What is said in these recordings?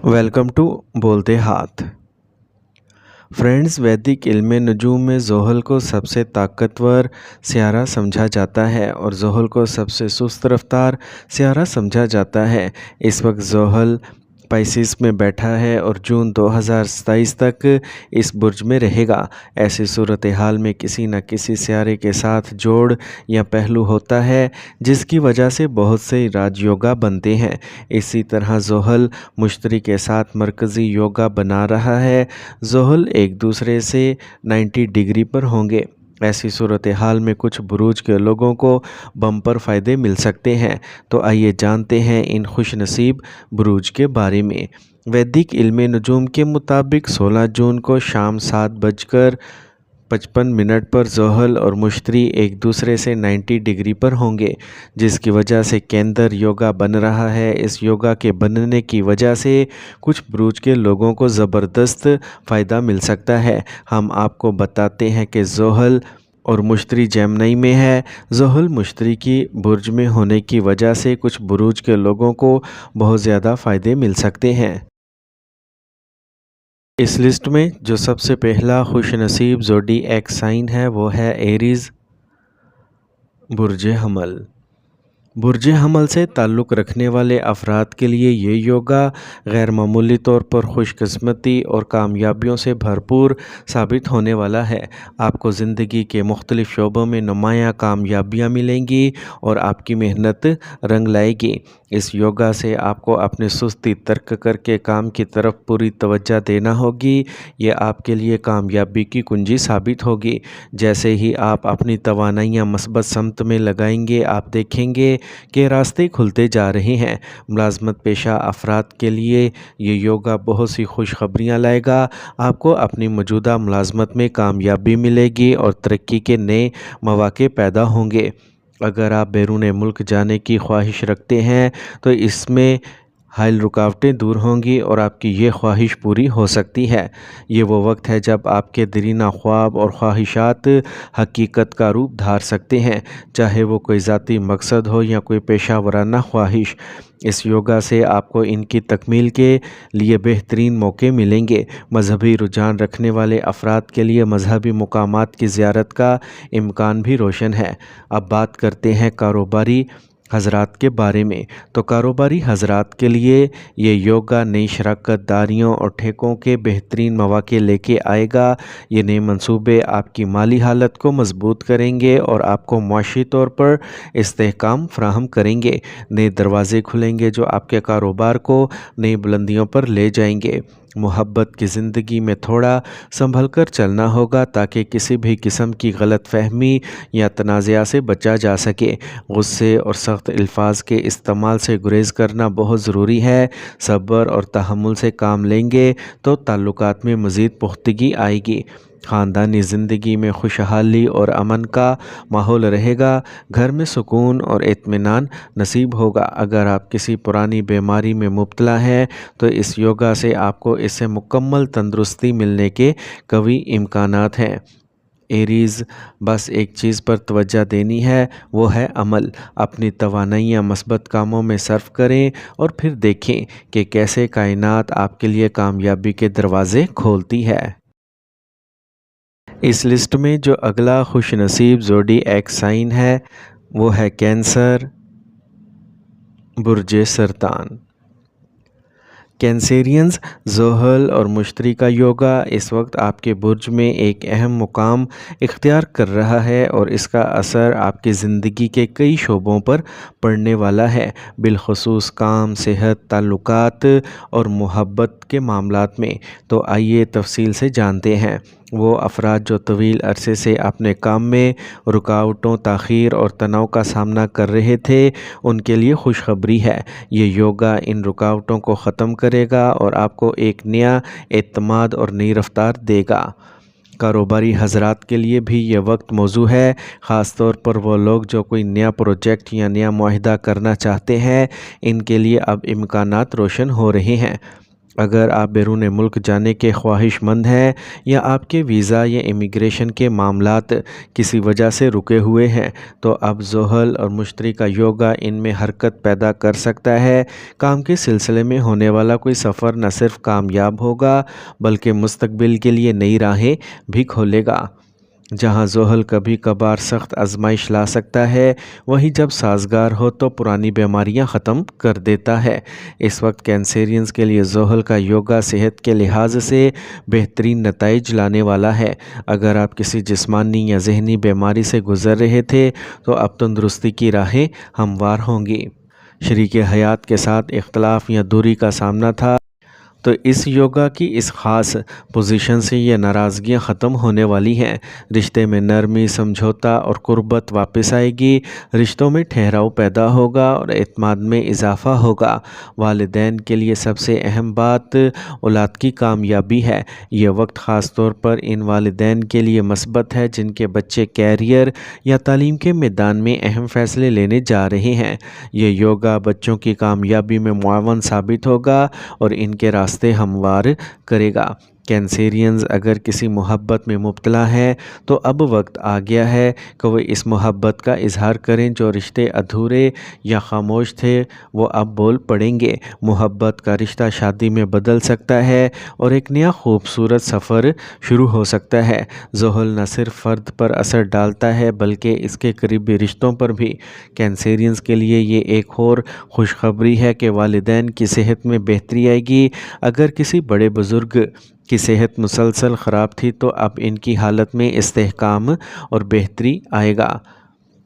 Welcome to बोलते हाथ। Friends, वैदिक इल्म नजूम में ज़ोहल को सबसे ताकतवर सियारा समझा जाता है और ज़ोहल को सबसे सुस्त रफ्तार सियारा समझा जाता है। इस वक्त ज़ोहल पाइसिस में बैठा है और जून 2027 तक इस बुर्ज में रहेगा। ऐसी सूरत हाल में किसी न किसी सियारे के साथ जोड़ या पहलू होता है जिसकी वजह से बहुत से राजयोगा बनते हैं। इसी तरह ज़ोहल मुश्तरी के साथ मरकज़ी योगा बना रहा है। ज़ोहल एक दूसरे से 90 डिग्री पर होंगे। ऐसी सूरत हाल में कुछ बुरूज के लोगों को बम्पर फ़ायदे मिल सकते हैं। तो आइए जानते हैं इन खुश नसीब बुरूज के बारे में। वैदिक इल्म नजूम के मुताबिक 16 जून को शाम 7:55 पर ज़ोहल और मुश्तरी एक दूसरे से 90 डिग्री पर होंगे, जिसकी वजह से केंद्र योगा बन रहा है। इस योगा के बनने की वजह से कुछ बुरूज के लोगों को ज़बरदस्त फ़ायदा मिल सकता है। हम आपको बताते हैं कि ज़ोहल और मुश्तरी जेमिनी में है। ज़ोहल मुश्तरी की बुर्ज में होने की वजह से कुछ बुरूज के लोगों को बहुत ज़्यादा फ़ायदे मिल सकते हैं। इस लिस्ट में जो सबसे पहला खुश नसीब ज़ोडिएक साइन है वो है एरीज़, बुर्ज हमल। बुर्ज हमल से ताल्लुक़ रखने वाले अफराद के लिए ये योगा गैर मामूली तौर पर खुशकिस्मती और कामयाबियों से भरपूर साबित होने वाला है। आपको ज़िंदगी के मुख्तलिफ़ शोबों में नुमायाँ कामयाबियाँ मिलेंगी और आपकी मेहनत रंग लाएगी। इस योगा से आपको अपनी सुस्ती तर्क करके काम की तरफ पूरी तवज्जो देना होगी। ये आपके लिए कामयाबी की कुंजी साबित होगी। जैसे ही आप अपनी तवानाइयाँ मस्बत समत में लगाएंगे, आप देखेंगे कि रास्ते खुलते जा रहे हैं। मुलाजमत पेशा अफराद के लिए ये योगा बहुत सी खुशखबरियाँ लाएगा। आपको अपनी मौजूदा मुलाजमत में कामयाबी मिलेगी और तरक्की के नए मौके पैदा होंगे। अगर आप बैरून मुल्क जाने की ख्वाहिश रखते हैं तो इसमें हाल रुकावटें दूर होंगी और आपकी ये ख्वाहिश पूरी हो सकती है। ये वो वक्त है जब आपके दरीना ख्वाब और ख्वाहिशात हकीकत का रूप धार सकते हैं, चाहे वो कोई ज़ाती मकसद हो या कोई पेशा वराना ख्वाहिश। इस योगा से आपको इनकी तकमील के लिए बेहतरीन मौके मिलेंगे। मजहबी रुझान रखने वाले अफराद के लिए मजहबी मुकामात की ज़ियारत का इम्कान भी रोशन है। अब बात करते हैं कारोबारी हज़रात के बारे में। तो कारोबारी हज़रात के लिए ये योगा नई शराकत दारियों और ठेकों के बेहतरीन मौके लेके आएगा। ये नए मंसूबे आपकी माली हालत को मजबूत करेंगे और आपको मुआशी तौर पर इस्तेहकाम फ्राहम करेंगे। नए दरवाज़े खुलेंगे जो आपके कारोबार को नई बुलंदियों पर ले जाएंगे। मोहब्बत की ज़िंदगी में थोड़ा संभल कर चलना होगा ताकि किसी भी किस्म की गलत फहमी या तनाज़ा से बचा जा सके। गुस्से और सख्त अल्फाज के इस्तेमाल से गुरेज करना बहुत ज़रूरी है। सब्र और तहम्मुल से काम लेंगे तो ताल्लुकात में मज़ीद पुख्तगी आएगी। ख़ानदानी ज़िंदगी में खुशहाली और अमन का माहौल रहेगा। घर में सुकून और इत्मीनान नसीब होगा। अगर आप किसी पुरानी बीमारी में मुब्तला हैं तो इस योगा से आपको इससे मुकम्मल तंदुरुस्ती मिलने के कवी इम्कानात हैं। एरीज़, बस एक चीज़ पर तवज्जो देनी है, वो है अमल। अपनी तवानाइयाँ मस्बत कामों में सर्फ करें और फिर देखें कि कैसे कायनात आपके लिए कामयाबी के दरवाज़े खोलती है। इस लिस्ट में जो अगला खुश नसीब ज़ोडिएक साइन है वो है कैंसर, बुर्ज सरतान। कैंसेरियंस, ज़ोहल और मुश्तरी का योगा इस वक्त आपके बुर्ज में एक अहम मुकाम इख्तियार कर रहा है और इसका असर आपकी ज़िंदगी के कई शोबों पर पड़ने वाला है, बिलखुसूस काम, सेहत, ताल्लुकात और मोहब्बत के मामलात में। तो आइए तफसील से जानते हैं। वो अफराद जो तवील अरसे से अपने काम में रुकावटों, ताख़ीर और तनाव का सामना कर रहे थे, उनके लिए खुशखबरी है। ये योगा इन रुकावटों को ख़त्म करेगा और आपको एक नया एतमाद और नई रफ्तार देगा। कारोबारी हज़रात के लिए भी ये वक्त मौजू है, ख़ास तौर पर वो लोग जो कोई नया प्रोजेक्ट या नया मुआहिदा करना चाहते हैं। इनके लिए अब इम्कानात रोशन हो रहे हैं। اگر آپ بیرون ملک جانے کے خواہش مند ہیں یا آپ کے ویزا یا امیگریشن کے معاملات کسی وجہ سے رکے ہوئے ہیں تو اب زحل اور مشتری کا یوگا ان میں حرکت پیدا کر سکتا ہے۔ کام کے سلسلے میں ہونے والا کوئی سفر نہ صرف کامیاب ہوگا بلکہ مستقبل کے لیے نئی راہیں بھی کھولے گا۔ جہاں زحل کبھی کبھار سخت آزمائش لا سکتا ہے وہیں جب سازگار ہو تو پرانی بیماریاں ختم کر دیتا ہے۔ اس وقت کینسیرینز کے لیے زحل کا یوگا صحت کے لحاظ سے بہترین نتائج لانے والا ہے۔ اگر آپ کسی جسمانی یا ذہنی بیماری سے گزر رہے تھے تو اب تندرستی کی راہیں ہموار ہوں گی۔ شریک حیات کے ساتھ اختلاف یا دوری کا سامنا تھا تو اس یوگا کی اس خاص پوزیشن سے یہ ناراضگیاں ختم ہونے والی ہیں۔ رشتے میں نرمی، سمجھوتا اور قربت واپس آئے گی۔ رشتوں میں ٹھہراؤ پیدا ہوگا اور اعتماد میں اضافہ ہوگا۔ والدین کے لیے سب سے اہم بات اولاد کی کامیابی ہے۔ یہ وقت خاص طور پر ان والدین کے لیے مثبت ہے جن کے بچے کیریئر یا تعلیم کے میدان میں اہم فیصلے لینے جا رہے ہیں۔ یہ یوگا بچوں کی کامیابی میں معاون ثابت ہوگا اور ان کے راستے ہموار کرے گا۔ کینسیرینز اگر کسی محبت میں مبتلا ہیں تو اب وقت آ گیا ہے کہ وہ اس محبت کا اظہار کریں۔ جو رشتے ادھورے یا خاموش تھے وہ اب بول پڑیں گے۔ محبت کا رشتہ شادی میں بدل سکتا ہے اور ایک نیا خوبصورت سفر شروع ہو سکتا ہے۔ زحل نہ صرف فرد پر اثر ڈالتا ہے بلکہ اس کے قریبی رشتوں پر بھی۔ کینسیرینز کے لیے یہ ایک اور خوشخبری ہے کہ والدین کی صحت میں بہتری آئے گی۔ اگر کسی بڑے بزرگ کی صحت مسلسل خراب تھی تو اب ان کی حالت میں استحکام اور بہتری آئے گا۔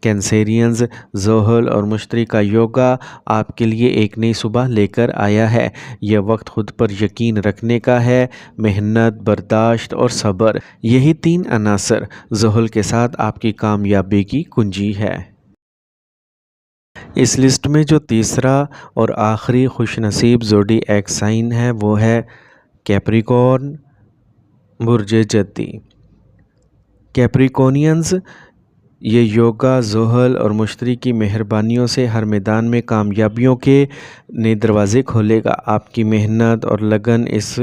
کینسیرینز، زحل اور مشتری کا یوگا آپ کے لیے ایک نئی صبح لے کر آیا ہے۔ یہ وقت خود پر یقین رکھنے کا ہے۔ محنت، برداشت اور صبر، یہی تین عناصر زحل کے ساتھ آپ کی کامیابی کی کنجی ہے۔ اس لسٹ میں جو تیسرا اور آخری خوش نصیب زوڈی ایک سائن ہے وہ ہے کیپریکورن، برج جدی۔ کیپریکونینز، یہ یوگا زحل اور مشتری کی مہربانیوں سے ہر میدان میں کامیابیوں کے نئے دروازے کھولے گا۔ آپ کی محنت اور لگن اس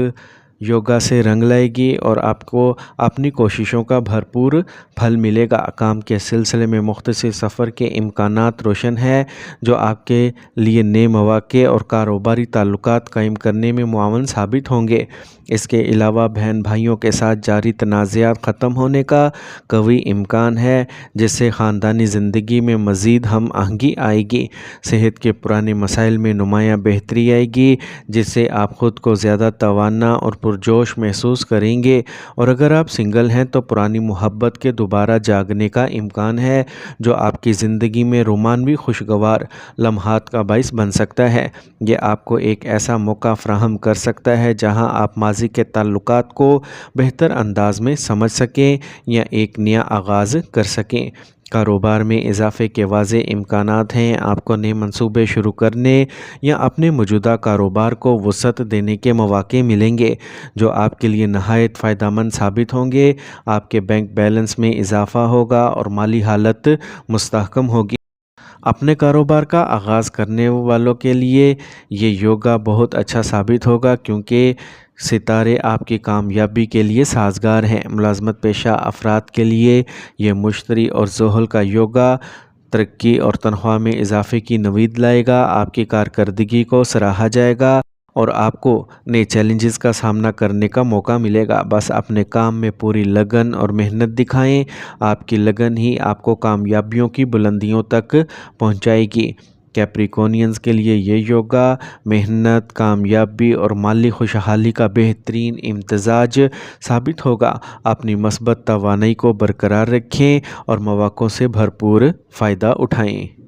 یوگا سے رنگ لائے گی اور آپ کو اپنی کوششوں کا بھرپور پھل ملے گا۔ کام کے سلسلے میں مختصر سفر کے امکانات روشن ہیں جو آپ کے لیے نئے مواقع اور کاروباری تعلقات قائم کرنے میں معاون ثابت ہوں گے۔ اس کے علاوہ بہن بھائیوں کے ساتھ جاری تنازعات ختم ہونے کا قوی امکان ہے جس سے خاندانی زندگی میں مزید ہم آہنگی آئے گی۔ صحت کے پرانے مسائل میں نمایاں بہتری آئے گی جس سے آپ خود کو زیادہ توانا اور پرجوش محسوس کریں گے، اور اگر آپ سنگل ہیں تو پرانی محبت کے دوبارہ جاگنے کا امکان ہے جو آپ کی زندگی میں رومانوی خوشگوار لمحات کا باعث بن سکتا ہے۔ یہ آپ کو ایک ایسا موقع فراہم کر سکتا ہے جہاں آپ ماضی کے تعلقات کو بہتر انداز میں سمجھ سکیں یا ایک نیا آغاز کر سکیں۔ کاروبار میں اضافے کے واضح امکانات ہیں۔ آپ کو نئے منصوبے شروع کرنے یا اپنے موجودہ کاروبار کو وسعت دینے کے مواقع ملیں گے جو آپ کے لیے نہایت فائدہ مند ثابت ہوں گے۔ آپ کے بینک بیلنس میں اضافہ ہوگا اور مالی حالت مستحکم ہوگی۔ اپنے کاروبار کا آغاز کرنے والوں کے لیے یہ یوگا بہت اچھا ثابت ہوگا کیونکہ ستارے آپ کی کامیابی کے لیے سازگار ہیں۔ ملازمت پیشہ افراد کے لیے یہ مشتری اور زحل کا یوگا ترقی اور تنخواہ میں اضافے کی نوید لائے گا۔ آپ کی کارکردگی کو سراہا جائے گا اور آپ کو نئے چیلنجز کا سامنا کرنے کا موقع ملے گا۔ بس اپنے کام میں پوری لگن اور محنت دکھائیں۔ آپ کی لگن ہی آپ کو کامیابیوں کی بلندیوں تک پہنچائے گی۔ کیپریکونینز کے لیے یہ یوگا محنت، کامیابی اور مالی خوشحالی کا بہترین امتزاج ثابت ہوگا۔ اپنی مثبت توانائی کو برقرار رکھیں اور مواقعوں سے بھرپور فائدہ اٹھائیں۔